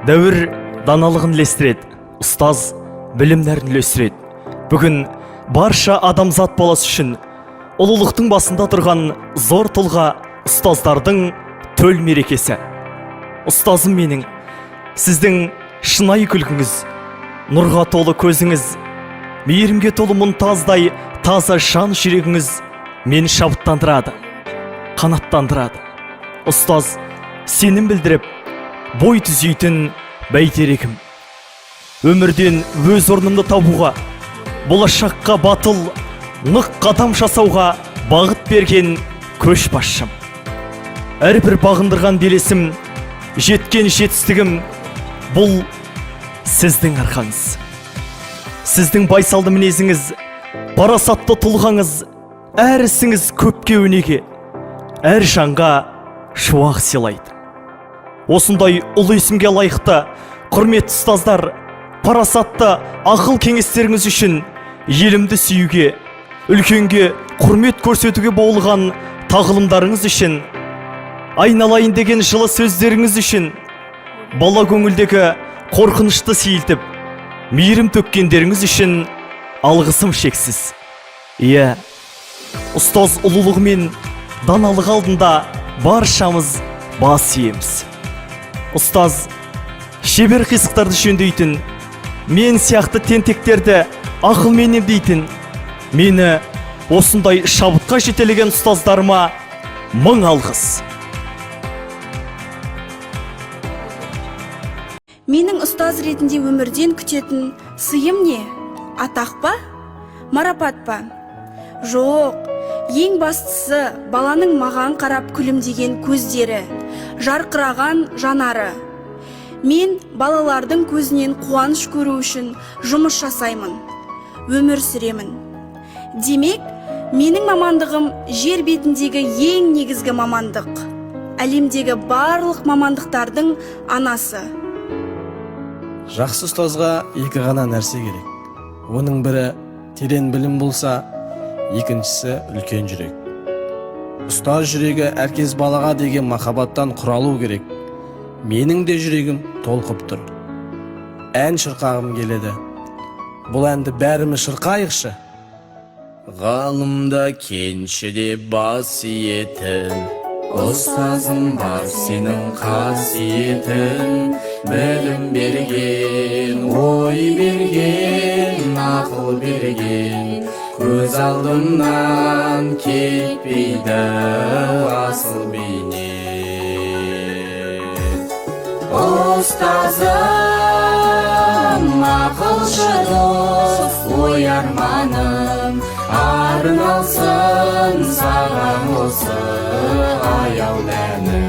Дәуір даналығын лестіреді, ұстаз білімдерін үлестіреді. Бүгін барша адамзат баласы үшін ұлылықтың басында тұрған зор тұлға ұстаздардың төл мерекесі. Ұстазым менің, сіздің шынайы күлкіңіз, нұрға толы көзіңіз, мейірімге толы мұнтаздай таза жан жүрегіңіз мені шабыттандырады, қанаттандырады. Ұстаз сенім білдіріп, бой түзейтін бәйтерегім. Өмірден өз орнымды табуға, болашаққа батыл, нық қадам жасауға бағыт берген көшбасшым. Әрбір бағындырған белесім, жеткен жетістігім, бұл сіздің арқаңыз. Сіздің байсалды мінезіңіз, парасатты тұлғаңыз, әр ісіңіз көпке өнеге, әр жанға шуақ сыйлайды. Осындай ұлы есімге лайықты құрметті ұстаздар, парасатты ақыл кеңестеріңіз үшін елімді сүюге, үлкенге құрмет көрсетуге баулыған тағылымдарыңыз үшін, айналайын деген жылы сөздеріңіз үшін, бала көңілдегі қорқынышты сейілтіп, мейірім төккендеріңіз үшін алғысым шексіз. Иә, ұстаз ұлылығы мен даналық алдында баршамыз бас иеміз. Ұстаз шебер қисықтарды жөндейтін, мен сияқты тентектерді ақылмен емдейтін, мені осындай шабытқа жетелеген ұстаздарыма мың алғыс. Менің ұстаз ретінде өмірден күтетін сыйым не? Атақ па? Марапат па? Жоқ, ең бастысы баланың маған қарап күлімдеген көздері, жарқыраған жанары. Мен балалардың көзінен қуаныш көру үшін жұмыс жасаймын, өмір сүремін. Демек, менің мамандығым жер бетіндегі ең негізгі мамандық. Әлемдегі барлық мамандықтардың анасы. Жақсы ұстазға екі ғана нәрсе керек. Оның бірі терең білім болса, екіншісі үлкен жүрек. Ұстаз жүрегі әркез балаға деген махаббаттан құралу керек. Менің де жүрегім толқып тұр. Ән шырқағым келеді. Бұл әнді бәріміз шырқайықшы. Ғалымда кеншіде бас иетін, ұстазым бар сенің қасиетін. Білім берген, ой берген, ақыл берген, көз алдымнан кетпейді асыл бейне. Ұстазым, ақылшы дос, ой арманым, арналсын саған осы аяулы әнім.